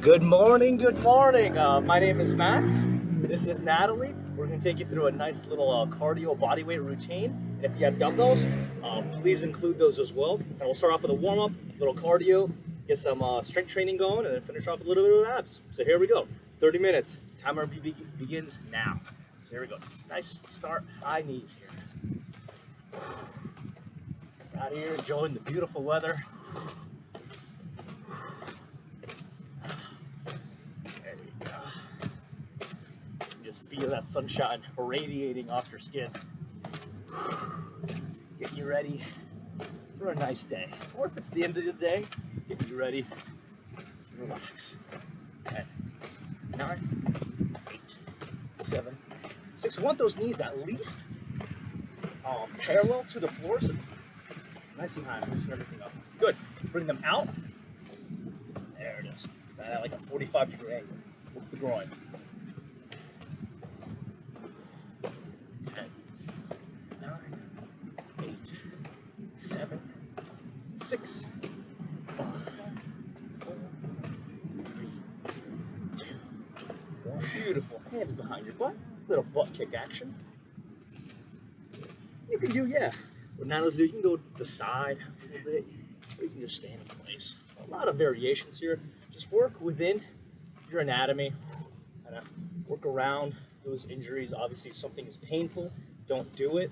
Good morning, good morning. My name is Max. This is Natalie. We're going to take you through a nice little cardio bodyweight routine. And if you have dumbbells, please include those as well. And we'll start off with a warm-up, little cardio, get some strength training going, and then finish off with a little bit of abs. So here we go, 30 minutes. Timer begins now. So here we go. It's nice start, high knees here. Out here enjoying the beautiful weather. Just feel that sunshine radiating off your skin. Get you ready for a nice day. Or if it's the end of the day, get you ready to relax. 10, 9, 8, 7, 6. We want those knees at least parallel to the floor. So nice and high, loosen everything up. Good. Bring them out. There it is. At like a 45-degree angle. Work the groin. 10, 9, 8, 7, 6, 5, 4, 3, 2, 1. Beautiful. Hands behind your butt. Little butt kick action. You can do, what Natalie do, you can go to the side a little bit, or you can just stand in place. A lot of variations here. Just work within your anatomy. Kind of work around those injuries. Obviously, if something is painful, don't do it.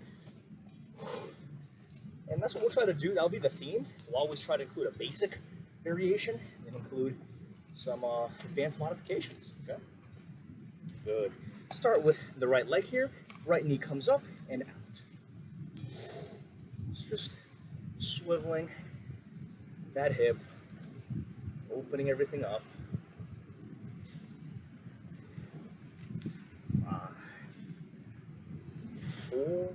And that's what we'll try to do. That'll be the theme. We'll always try to include a basic variation and include some advanced modifications. Okay? Good. Start with the right leg here. Right knee comes up and out. It's just swiveling that hip, opening everything up. 5, 4,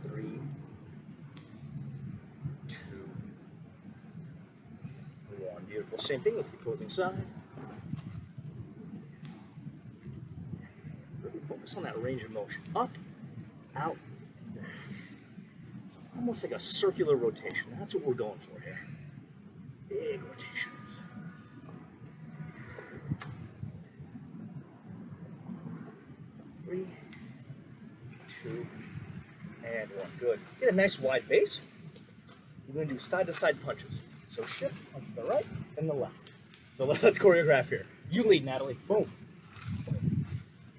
3, 2, 1. Beautiful. Same thing with the opposing side. Really focus on that range of motion. Up, out, and back. It's almost like a circular rotation. That's what we're going for here. Big rotations. 3, 2, and 1. Good. Get a nice wide base. We're going to do side-to-side punches. So shift, punch to the right and the left. So let's choreograph here. You lead, Natalie. Boom.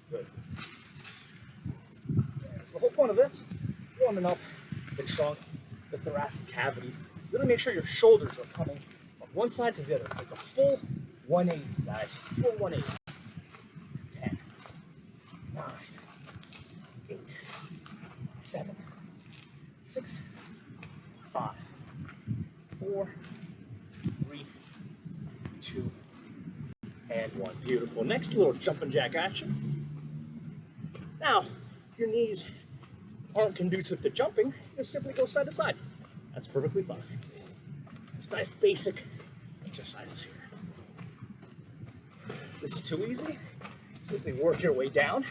Good. So the whole point of this, warming up the trunk, the thoracic cavity. Really make sure your shoulders are coming from one side to the other. Like a full 180, guys. Full 180. 10, 9, 8, 7, 6, 5, 4, 3, 2, and 1. Beautiful. Next, little jumping jack action. Now, if your knees aren't conducive to jumping, just simply go side to side. That's perfectly fine. Just nice basic exercises here. This is too easy. Simply work your way down.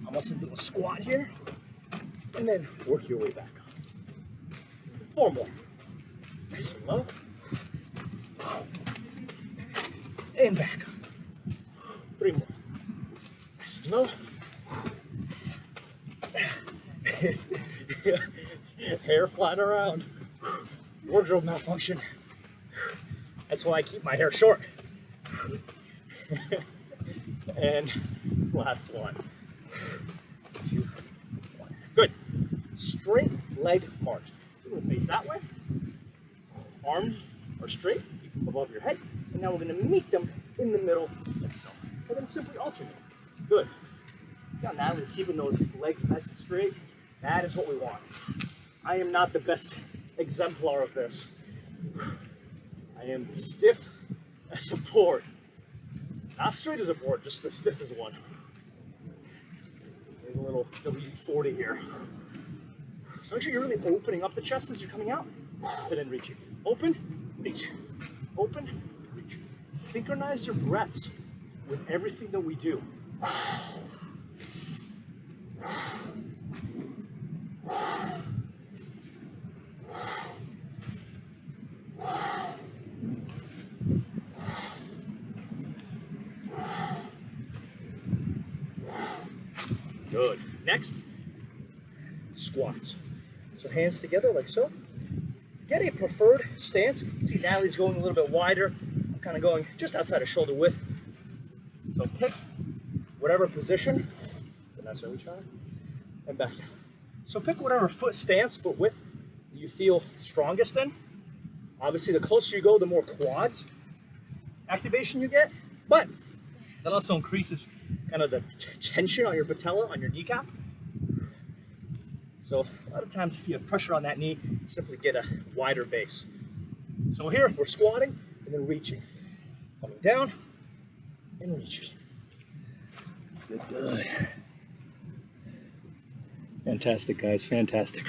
Almost into a squat here. And then work your way back up. 4 more. Nice and low. And back up. 3 more. Nice and low. Hair flying around. Wardrobe malfunction. That's why I keep my hair short. And last one. 2, 1. Good. Straight leg march. We're going to face that way. Arms are straight, keep them above your head. And now we're going to meet them in the middle like so. And then simply alternate. Good. See how Natalie's keeping those legs nice and straight? That is what we want. I am not the best exemplar of this. I am stiff as a board. Not straight as a board, just as stiff as one. Maybe a little WD-40 here. So make sure you're really opening up the chest as you're coming out, and then reaching. Open, reach. Open, reach. Synchronize your breaths with everything that we do. Good. Next, squats. So hands together like so. Get a preferred stance. See, Natalie's going a little bit wider. I'm kind of going just outside of shoulder width. So pick whatever position. Vanessa, we try. And back down. So pick whatever foot width you feel strongest in. Obviously, the closer you go, the more quads activation you get. But that also increases kind of the tension on your patella, on your kneecap. So a lot of times if you have pressure on that knee, simply get a wider base. So here we're squatting and then reaching. Coming down and reaching. Good, good. Fantastic, guys, fantastic.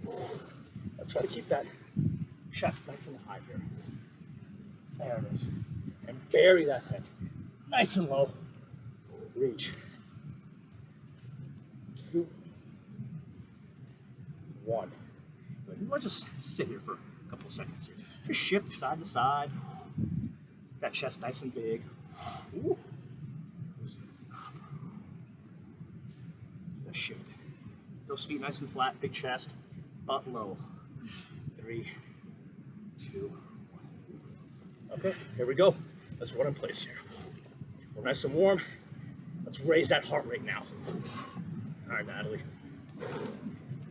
I'll try to keep that chest nice and high here. There it is. And bury that thing. Nice and low. Reach. 2, 1. Good. Let's just sit here for a couple of seconds here. Just shift side to side. That chest nice and big. Ooh. Just shifting. Those feet nice and flat, big chest, butt low. 3, 2, 1. Okay, here we go. Let's run in place here. We're nice and warm. Let's raise that heart rate now. All right, Natalie.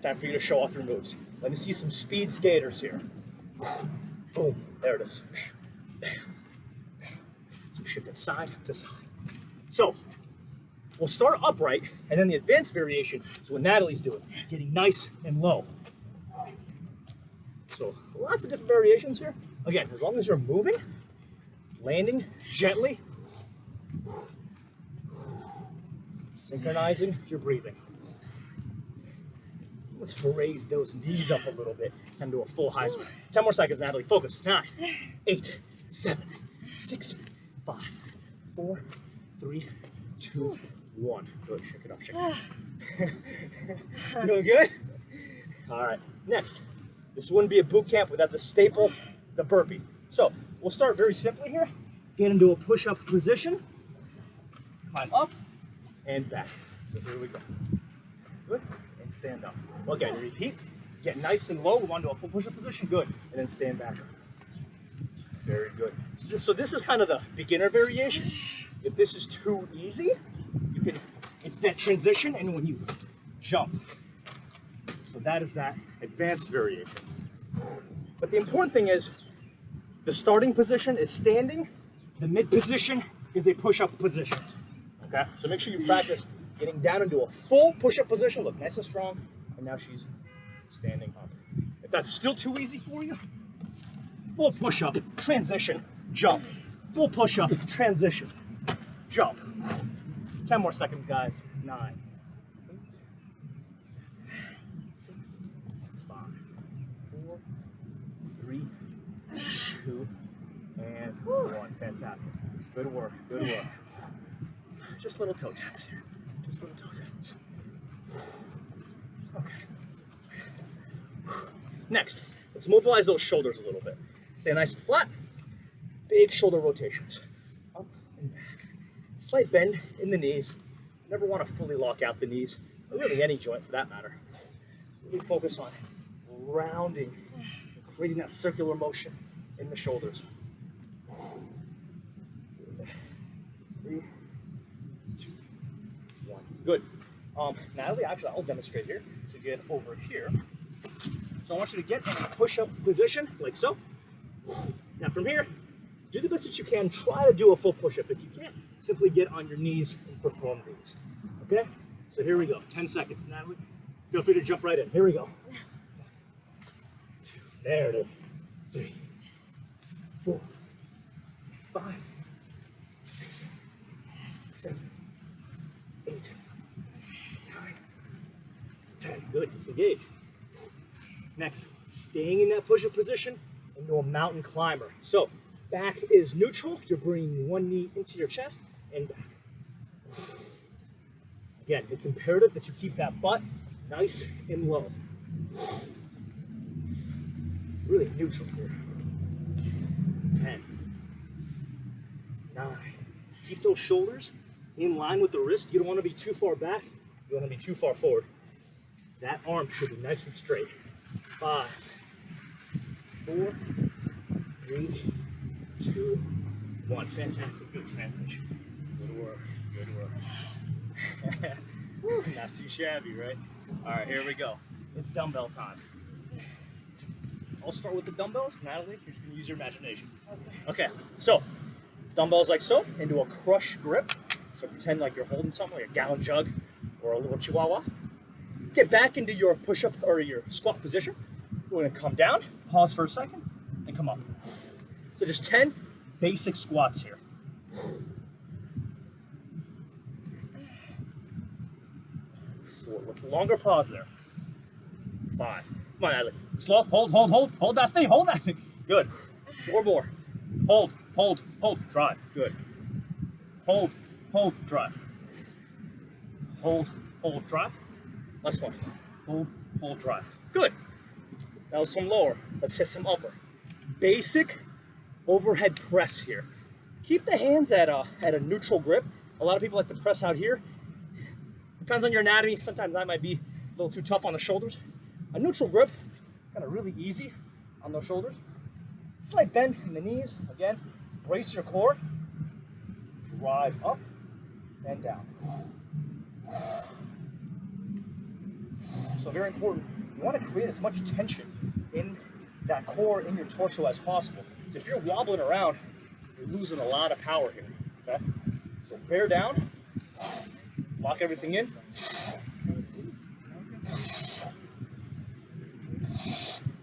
Time for you to show off your moves. Let me see some speed skaters here. Boom. There it is. Bam, bam, bam. So shift it side to side. So we'll start upright, and then the advanced variation is what Natalie's doing, getting nice and low. So lots of different variations here. Again, as long as you're moving, landing gently, synchronizing your breathing. Let's raise those knees up a little bit and do a full Heisman. 10 more seconds, Natalie. Focus. 9, 8, 7, 6, 5, 4, 3, 2, 1. Good. Shake it off. Shake it off. Doing good? All right. Next. This wouldn't be a boot camp without the staple, the burpee. So we'll start very simply here. Get into a push-up position. Climb up and back. So here we go. Good. And stand up. Okay, repeat. Get nice and low. Move on to a full push-up position. Good. And then stand back. Very good. So this is kind of the beginner variation. If this is too easy, you can. It's that transition, and when you jump. So that is that advanced variation. But the important thing is, the starting position is standing. The mid position is a push-up position. Okay. So make sure you practice getting down into a full push-up position. Look nice and strong. And now she's standing up. If that's still too easy for you, full push-up, transition, jump. Full push-up, transition, jump. 10 more seconds, guys. 9, 8, 7, 6, 5, 4, 3, 2, and 1. Fantastic. Good work. Good work. Just little toe taps here. Just little toe taps. Okay. Next, let's mobilize those shoulders a little bit. Stay nice and flat. Big shoulder rotations. Up and back. Slight bend in the knees. Never want to fully lock out the knees, or really any joint for that matter. So really focus on rounding, creating that circular motion in the shoulders. 3, 2, 1. Good. Natalie, actually, I'll demonstrate here. So get over here. So I want you to get in a push-up position, like so. Now from here, do the best that you can. Try to do a full push-up. If you can't, simply get on your knees and perform these. Okay? So here we go. 10 seconds, Natalie. Feel free to jump right in. Here we go. 2. There it is. 3, 4, 5, 6, 7, 8, 9, 10. Good. Disengage. Next, staying in that push-up position into a mountain climber. So, back is neutral. You're bringing one knee into your chest and back. Again, it's imperative that you keep that butt nice and low. Really neutral here. 10, 9. Keep those shoulders in line with the wrist. You don't want to be too far back. You don't want to be too far forward. That arm should be nice and straight. 5, 4, 3, 2, 1. Fantastic. Good transition. Good work. Good work. Not too shabby, right? All right, here we go. It's dumbbell time. I'll start with the dumbbells. Natalie, you're just going to use your imagination. Okay, so dumbbells like so into a crush grip. So pretend like you're holding something like a gallon jug or a little chihuahua. Get back into your push-up or your squat position. We're going to come down, pause for a second, and come up. So just 10 basic squats here. 4, with a longer pause there. 5. Come on, Natalie. Slow. Hold. Hold that thing. Hold that thing. Good. 4 more. Hold. Drive. Good. Hold. Drive. Hold. Drive. Last one. Hold. Drive. Good. That was some lower. Let's hit some upper. Basic overhead press here. Keep the hands at a neutral grip. A lot of people like to press out here. Depends on your anatomy. Sometimes I might be a little too tough on the shoulders. A neutral grip, kind of really easy on those shoulders. Slight bend in the knees. Again, brace your core. Drive up and down. So very important. You want to create as much tension in that core, in your torso as possible. So if you're wobbling around, you're losing a lot of power here. Okay? So bear down. Lock everything in.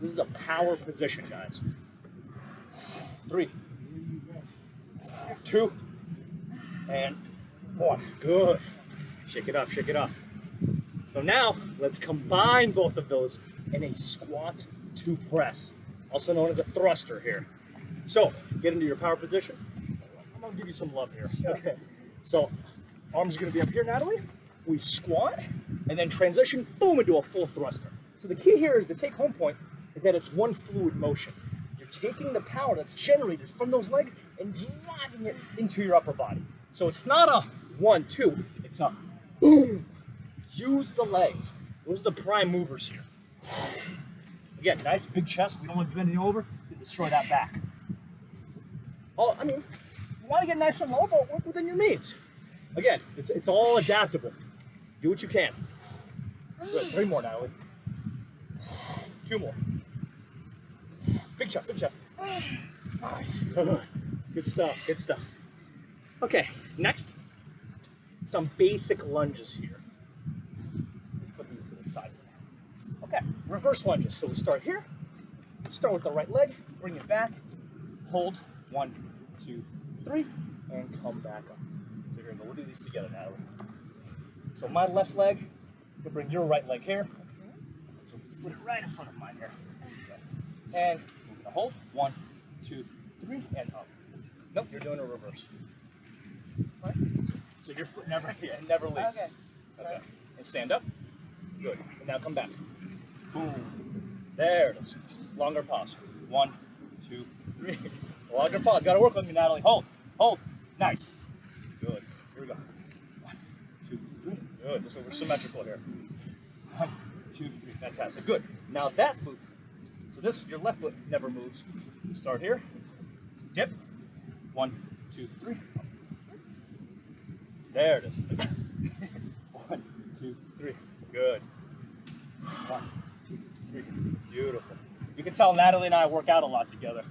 This is a power position, guys. 3, 2, and 1. Good. Shake it up. So now, let's combine both of those in a squat to press, also known as a thruster here. So, get into your power position. I'm gonna give you some love here. Okay. So, arms are gonna be up here, Natalie. We squat, and then transition, boom, into a full thruster. So the key here is the take-home point is that it's one fluid motion. You're taking the power that's generated from those legs and driving it into your upper body. So it's not a 1, 2, it's a boom. Use the legs. Those are the prime movers here. Again, nice big chest. We don't want to be bending over to destroy that back. Oh, I mean, you want to get nice and low, but work within your means. Again, it's all adaptable. Do what you can. Good. 3 more, Natalie. 2 more. Big chest. Nice. Good stuff. Okay, next, some basic lunges here. Put these to the side. Okay, reverse lunges. So we start here. Start with the right leg. Bring it back. Hold. 1, 2, 3, and come back up. So here we go. We'll do these together, Natalie. So my left leg, you'll bring your right leg here. So put it right in front of mine here. And we're gonna hold. 1, 2, 3, and up. Nope, you're doing a reverse. Right? So your foot never leaves. Okay. And stand up. Good. And now come back. Boom. There it is. Longer pause. 1, 2, 3. Longer pause. Gotta work on me, Natalie. Hold. Nice. Good. Here we go. 1, 2, 3. Good. Just so we're symmetrical here. 1, 2, 3. Fantastic. Good. Now that foot. So this, your left foot never moves. Start here. Dip. 1, 2, 3. There it is. 1, 2, 3. Good. 1, 2, 3. Beautiful. You can tell Natalie and I work out a lot together.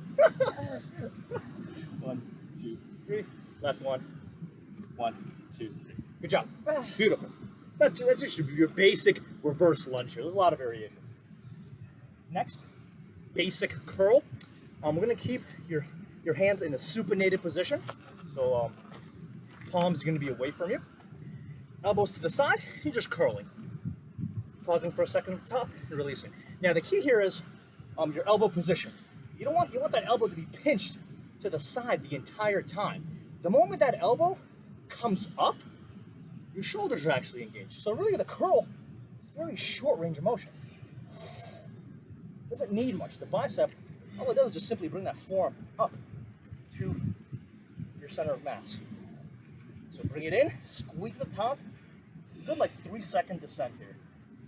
1, 2, 3. Last one. 1, 2, 3. Good job. Beautiful. That's just your basic reverse lunge here. There's a lot of variation. Next, basic curl. We're gonna keep your hands in a supinated position. So palms are gonna be away from you. Elbows to the side. You're just curling. Pausing for a second at the top and releasing. Now the key here is your elbow position. You want that elbow to be pinched to the side the entire time. The moment that elbow comes up, your shoulders are actually engaged. So really the curl is a very short range of motion. Doesn't need much. The bicep, all it does is just simply bring that forearm up to your center of mass. So bring it in, squeeze the top. Good, like 3-second descent here.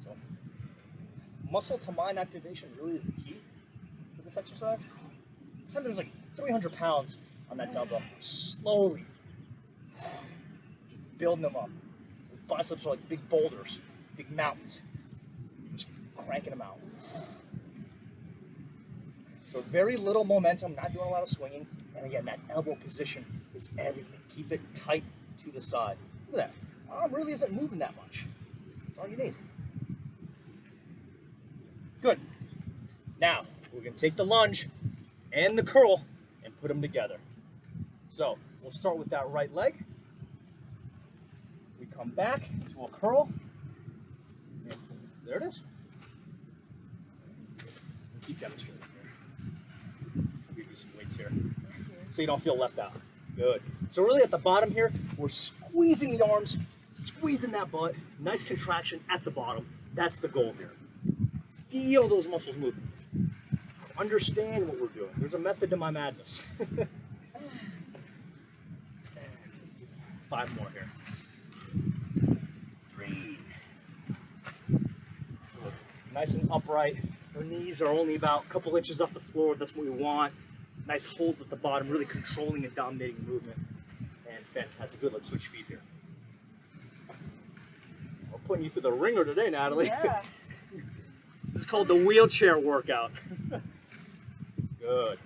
So muscle to mind activation really is the key for this exercise. Pretend there's like 300 pounds on that dumbbell. Slowly, just building them up. Those biceps are like big boulders, big mountains. Just cranking them out. So very little momentum, not doing a lot of swinging. And again, that elbow position is everything. Keep it tight to the side. Look at that. Arm really isn't moving that much. That's all you need. Good. Now, we're going to take the lunge and the curl and put them together. So, we'll start with that right leg. We come back to a curl. And there it is. And keep demonstrating here. I'll give you some weights here so you don't feel left out. Good. So really at the bottom here, we're squeezing the arms, squeezing that butt. Nice contraction at the bottom. That's the goal here. Feel those muscles moving. Understand what we're doing. There's a method to my madness. 5 more here. 3. Nice and upright. Our knees are only about a couple inches off the floor. That's what we want. Nice hold at the bottom, really controlling and dominating movement. And fantastic. Good, let's switch feet here. We're putting you through the ringer today, Natalie. Yeah. This is called the wheelchair workout. Good.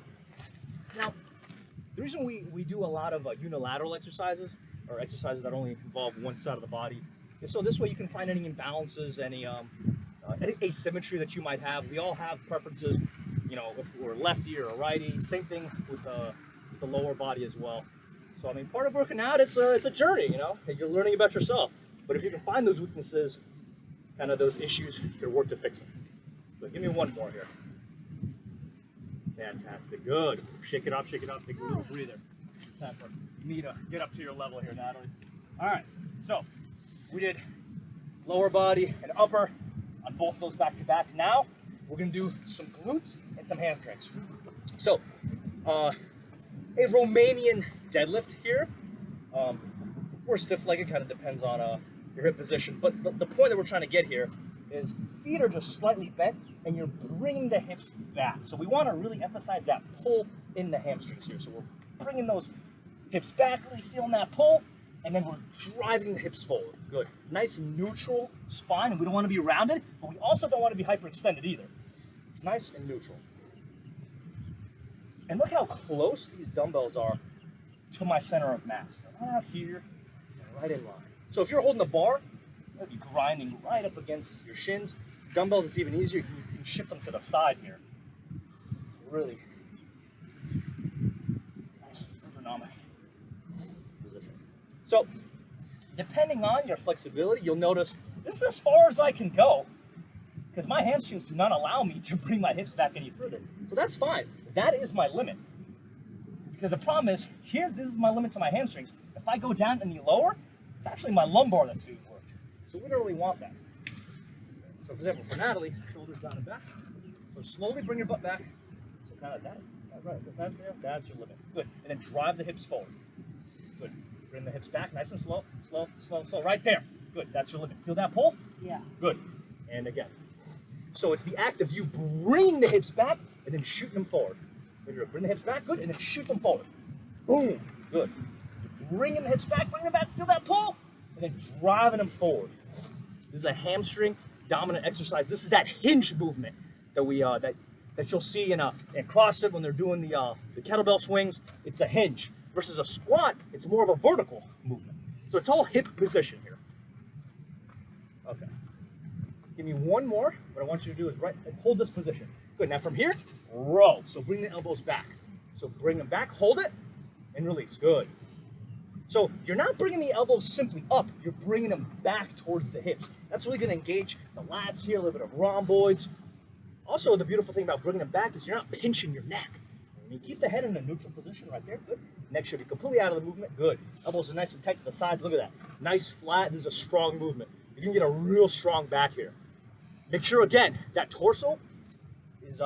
Now, the reason we do a lot of unilateral exercises, or exercises that only involve one side of the body, is so this way you can find any imbalances, any asymmetry that you might have. We all have preferences. You know, if we're lefty or a righty, same thing with the lower body as well. So I mean, part of working out, it's a journey, you know, and you're learning about yourself. But if you can find those weaknesses, kind of those issues, you can work to fix them. So give me one more here. Fantastic, good. Shake it off, take a little breather. It's time for me to get up to your level here, Natalie. All right, so we did lower body and upper on both those back to back. Now we're gonna do some glutes and some hamstrings. So, a Romanian deadlift here, or stiff-legged, kind of depends on your hip position. But the point that we're trying to get here is feet are just slightly bent, and you're bringing the hips back. So we want to really emphasize that pull in the hamstrings here. So we're bringing those hips back, really feeling that pull, and then we're driving the hips forward. Good. Nice neutral spine, and we don't want to be rounded, but we also don't want to be hyperextended either. It's nice and neutral. And look how close these dumbbells are to my center of mass. They're right out here, and right in line. So if you're holding the bar, you'll be grinding right up against your shins. Dumbbells, it's even easier. You can shift them to the side here. It's really nice ergonomic position. So depending on your flexibility, you'll notice this is as far as I can go because my hamstrings do not allow me to bring my hips back any further. So that's fine. That is my limit. Because the problem is, here, this is my limit to my hamstrings. If I go down any lower, it's actually my lumbar that's being worked. So we don't really want that. So for example, for Natalie, shoulders down and back. So slowly bring your butt back. So kind of that. Right, that there. That's your limit. Good. And then drive the hips forward. Good. Bring the hips back, nice and slow, slow, slow, slow. Right there. Good. That's your limit. Feel that pull? Yeah. Good. And again. So it's the act of you bringing the hips back and then shooting them forward. Bring the hips back, good, and then shoot them forward. Boom, good. You're bringing the hips back, bring them back, feel that pull, and then driving them forward. This is a hamstring dominant exercise. This is that hinge movement that we that you'll see in CrossFit when they're doing the kettlebell swings. It's a hinge versus a squat. It's more of a vertical movement. So it's all hip position here. Okay. Give me one more. What I want you to do is hold this position. Good. Now from here, row. So bring the elbows back. So bring them back, hold it, and release. Good. So you're not bringing the elbows simply up. You're bringing them back towards the hips. That's really going to engage the lats here, a little bit of rhomboids. Also, the beautiful thing about bringing them back is you're not pinching your neck. You keep the head in a neutral position right there. Good. Neck should be completely out of the movement. Good. Elbows are nice and tight to the sides. Look at that. Nice flat. This is a strong movement. You're going to get a real strong back here. Make sure, again, that torso is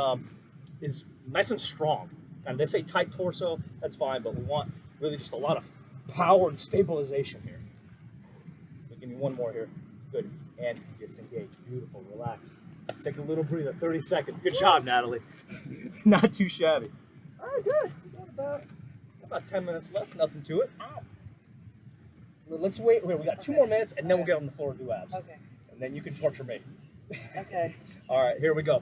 nice and strong. And they say tight torso, that's fine, but we want really just a lot of power and stabilization here. Give me one more here. Good. And disengage. Beautiful. Relax. Take a little breather. 30 seconds. Good job, Natalie. Not too shabby. All right, good. We got about 10 minutes left. Nothing to it. Abs. Let's wait. We got 2 more minutes, and then we'll get on the floor and do abs. Okay. And then you can torture me. Okay. All right, here we go.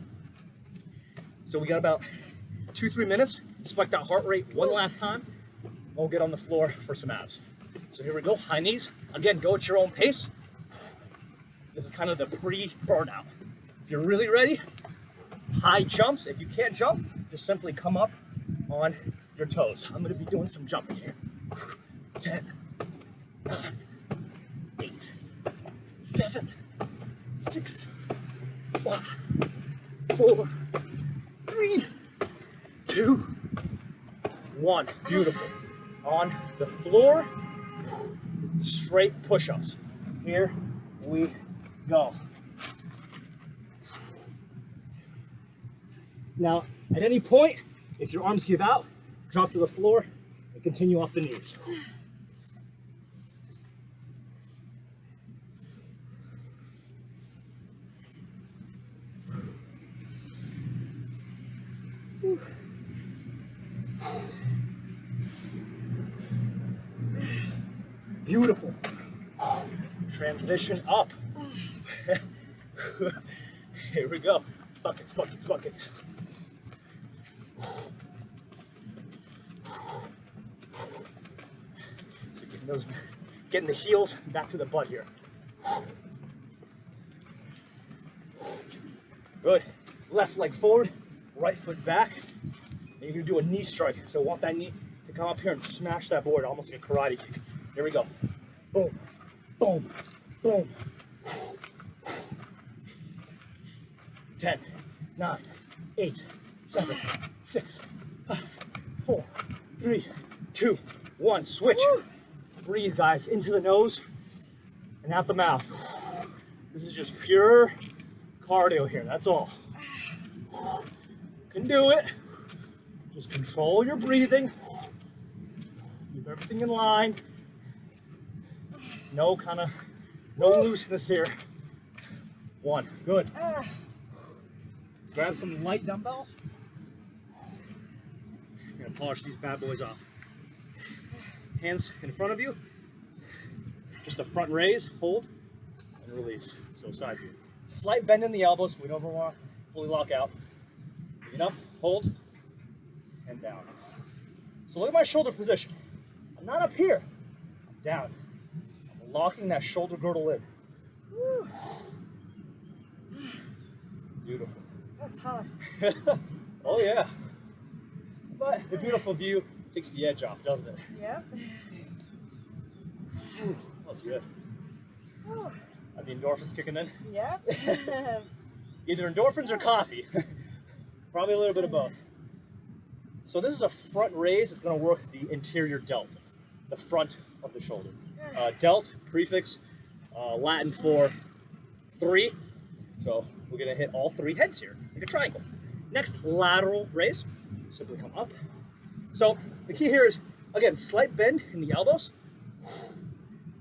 So we got about 2-3 minutes. Spike that heart rate one last time. We'll get on the floor for some abs. So here we go, high knees. Again, go at your own pace. This is kind of the pre-burnout. If you're really ready, high jumps. If you can't jump, just simply come up on your toes. I'm gonna be doing some jumping here. 10, 9, 8, 7, 6, 5, 4, 3, 2, 1. Beautiful. On the floor, straight push-ups. Here we go. Now, at any point, if your arms give out, drop to the floor and continue off the knees. Beautiful. Transition up. Here we go. Buckets, buckets, buckets. So getting the heels back to the butt here. Good. Left leg forward, right foot back. And you're gonna do a knee strike. So I want that knee to come up here and smash that board, almost like a karate kick. Here we go. Boom, boom, boom. 10, 9, 8, 7, 6, 5, 4, 3, 2, 1. Switch. Woo. Breathe, guys, into the nose and out the mouth. This is just pure cardio here. That's all. You can do it. Just control your breathing. Keep everything in line. No looseness here. 1. Good. Grab some light dumbbells. I'm gonna polish these bad boys off. Hands in front of you. Just a front raise, hold, and release. So side view. Slight bend in the elbows. We don't want to fully lock out. Bring it up, hold, and down. So look at my shoulder position. I'm not up here. I'm down. I'm locking that shoulder girdle in. Woo. Beautiful. That's tough. Oh yeah. But the beautiful view takes the edge off, doesn't it? Yep. That was good. Whew. Are the endorphins kicking in? Yep. Either endorphins or coffee. Probably a little bit of both. So this is a front raise. It's going to work the interior delt, the front of the shoulder. Delt, prefix, Latin for 3. So we're going to hit all 3 heads here, like a triangle. Next, lateral raise. Simply come up. So the key here is, again, slight bend in the elbows.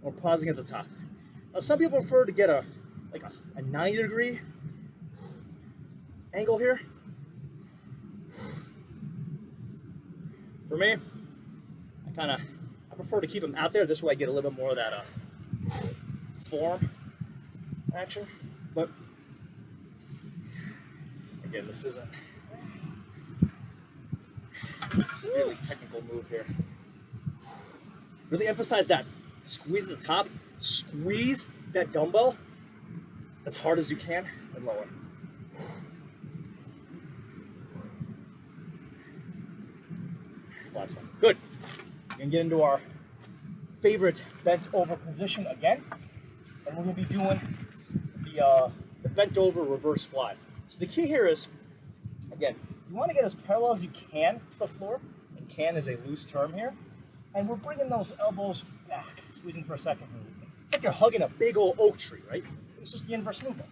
Or pausing at the top. Now some people prefer to get a 90-degree angle here. For me, I prefer to keep them out there. This way I get a little bit more of that form action. But again, this isn't a severely technical move here. Really emphasize that. Squeeze at the top. Squeeze that dumbbell as hard as you can and lower. Last one. Good. We're going to get into our favorite bent over position again. And we're going to be doing the bent over reverse fly. So the key here is, again, you want to get as parallel as you can to the floor. And can is a loose term here. And we're bringing those elbows back, squeezing for a second. It's like you're hugging a big old oak tree, right? It's just the inverse movement.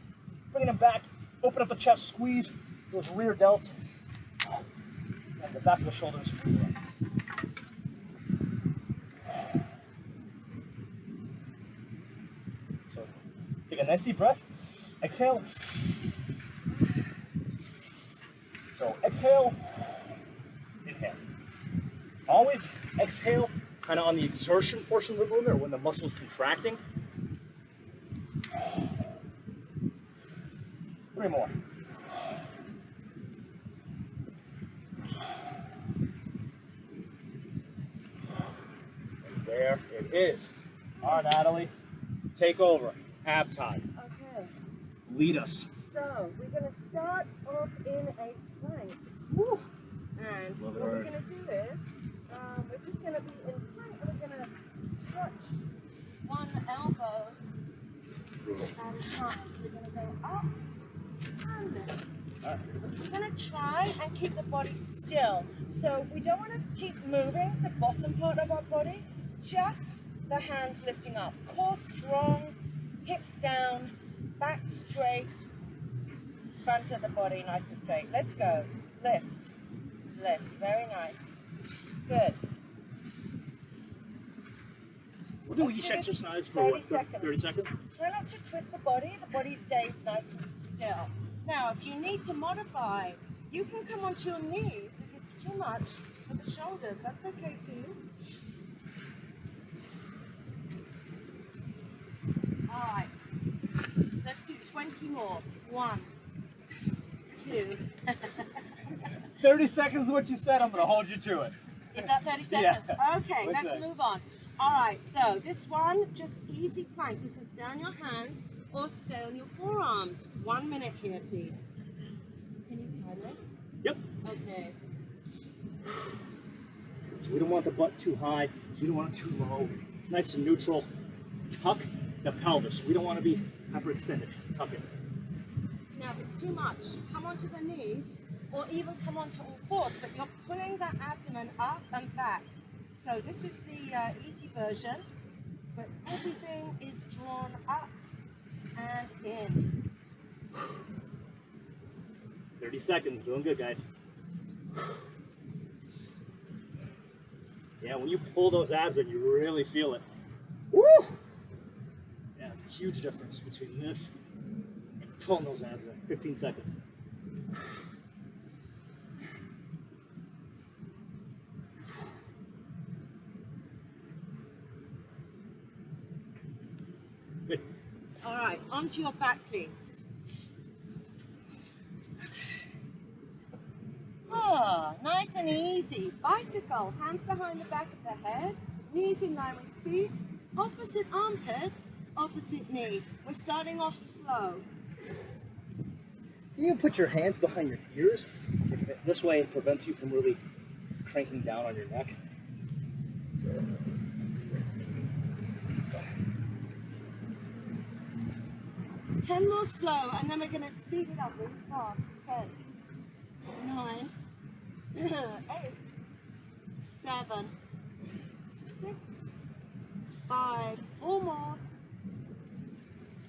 Bringing them back, open up the chest, squeeze those rear delts, and the back of the shoulders. nice deep breath. Exhale. So exhale, inhale. Always exhale kind of on the exertion portion of the movement, or when the muscle's contracting. 3 more. And there it is. All right, Natalie, take over. Ab time. Okay. Lead us. So we're going to start off in a plank. Woo. And Love it what we're already. going to do is we're just going to be in plank and we're going to touch one elbow at a time. So we're going to go up and lift. All right. We're going to try and keep the body still. So we don't want to keep moving the bottom part of our body, just the hands lifting up. Core strong, hips down, back straight, front of the body nice and straight. Let's go. Lift, lift. Very nice. Good. We'll do Let's each do this exercise for 30 what? seconds. 30 seconds? Try not to twist the body stays nice and still. Now, if you need to modify, you can come onto your knees if it's too much for the shoulders. That's okay too. All right. Let's do 20 more. 1, 2. 30 seconds is what you said. I'm going to hold you to it. Is that 30 Yeah. seconds? Okay, What's let's that? move on. All right, so this one, just easy plank. You can stay on your hands or stay on your forearms. 1 minute here, please. Can you time it? Yep. Okay. So we don't want the butt too high. We don't want it too low. It's nice and neutral. Tuck the pelvis. We don't want to be hyperextended. Tuck it. Now, if it's too much, come onto the knees or even come onto all fours, but you're pulling that abdomen up and back. So this is the easy version, but everything is drawn up and in. 30 seconds. Doing good, guys. Yeah, when you pull those abs in, you really feel it. Woo! Yeah, it's a huge difference between this and pulling those abs in. 15 seconds. Good. All right, onto your back, please. Ah, nice and easy. Bicycle, hands behind the back of the head, knees in line with feet, opposite armpit, opposite knee. We're starting off slow. You can put your hands behind your ears. This way it prevents you from really cranking down on your neck. 10 more slow, and then we're going to speed it up really fast. 10, 9, 8, 7, 6, 5, 4 more,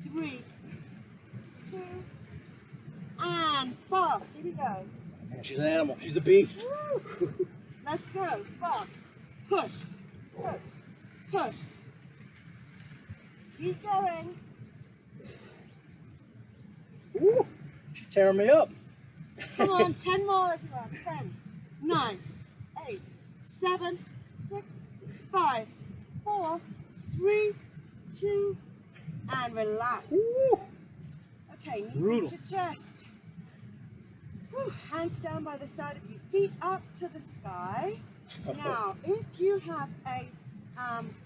3, 2, and fast. Here we go. Man, she's an animal. She's a beast. Woo. Let's go. Fast. Push. Push. Push. Keep going. Woo. She's tearing me up. Come on, 10 more everyone. 10, 9, 8, 7, 6, 5, 4, 3, 2, and relax. Woo. Okay, knees Brutal. into chest. Whew, hands down by the side of you, feet up to the sky. Now, if you have a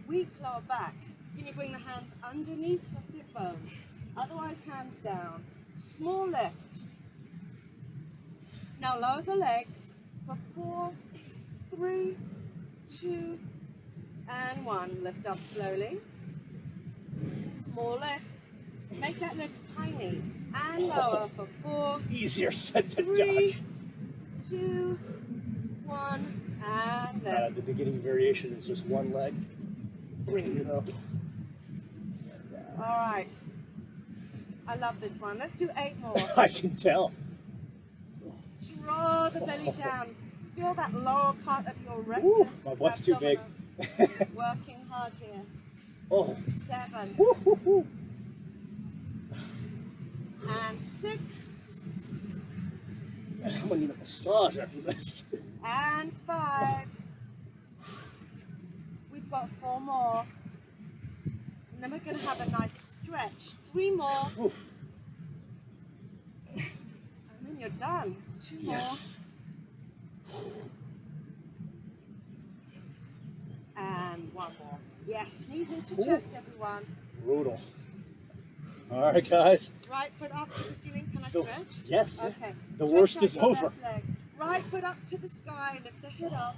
weak lower back, can you bring the hands underneath your sit bones? Otherwise, hands down. Small lift. Now lower the legs for 4, 3, 2, and 1. Lift up slowly. Small lift. Make that lift tiny. And lower for 4, Easier said than 3, done. 2, 1, and lift. The beginning variation is just one leg. Bringing it up. All right. I love this one. Let's do 8 more. I can tell. Draw the belly down. Feel that lower part of your rectum. Woo, my butt's too big. Working hard here. Oh. 7, Woo, woo, woo. And 6. I'm gonna need a massage after this. And 5. We've got 4 more. And then we're going to have a nice stretch. 3 more. Oof. And then you're done. 2 more. Yes. And 1 more. Yes, knees into chest, everyone. Brutal. All right, guys. Right foot up to the ceiling. Can I stretch? Yes. Okay. The Stretch worst out is your over. left leg. Right foot up to the sky. Lift the head up.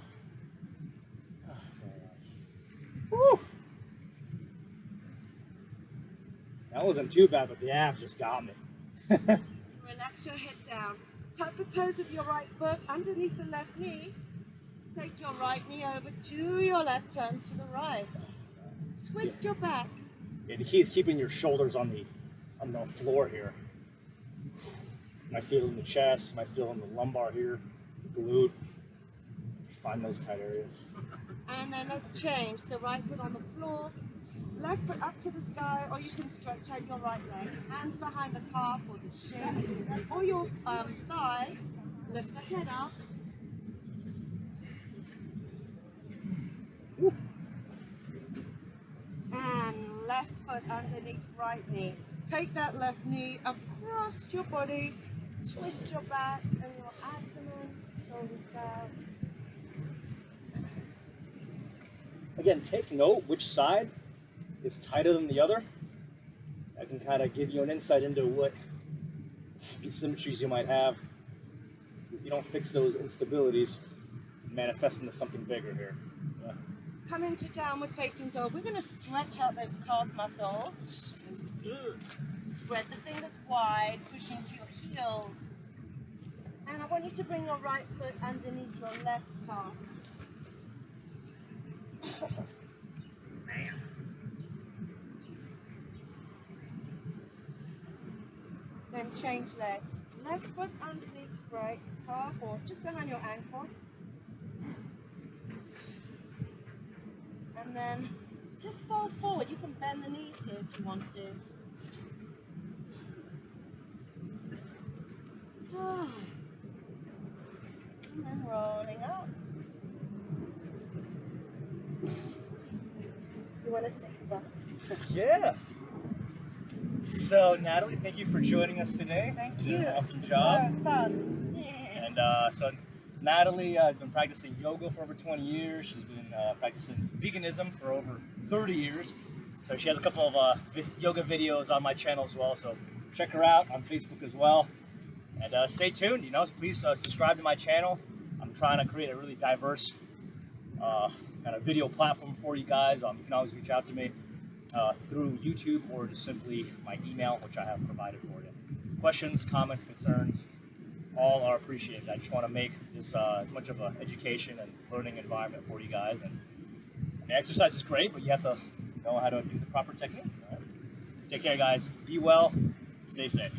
Woo. That wasn't too bad, but the abs just got me. Relax your head down. Tuck the toes of your right foot underneath the left knee. Take your right knee over to your left, turn to the right. Twist your back. Yeah, the key is keeping your shoulders on the floor here. Might feel it in the chest, might feel it in the lumbar here, glute. Find those tight areas. And then let's change. So right foot on the floor, left foot up to the sky, or you can stretch out your right leg. Hands behind the calf or the shin, or your thigh. Lift the head up. And left foot underneath right knee. Take that left knee across your body. Twist your back and your abdomen, shoulders down. Again, take note which side is tighter than the other. That can kind of give you an insight into what asymmetries you might have. If you don't fix those instabilities, manifest into something bigger here. Yeah. Come into downward facing dog. We're going to stretch out those calf muscles. Spread the fingers wide, push into your heels. And I want you to bring your right foot underneath your left calf. Man. Then change legs. Left foot underneath right calf or just behind your ankle. And then just fall forward. You can bend the knees here if you want to. And then rolling up. You want to sit back? Yeah. So, Natalie, thank you for joining us today. Thank You you. did an awesome job. So fun. Yeah. And so, Natalie has been practicing yoga for over 20 years. She's been practicing veganism for over 30 years. So she has a couple of yoga videos on my channel as well. So check her out on Facebook as well. And stay tuned. You know, please subscribe to my channel. I'm trying to create a really diverse kind of video platform for you guys. You can always reach out to me through YouTube or just simply my email, which I have provided for you. Questions, comments, concerns, all are appreciated. I just want to make this as much of an education and learning environment for you guys. And the exercise is great, but you have to know how to do the proper technique. Right? Take care, guys. Be well. Stay safe.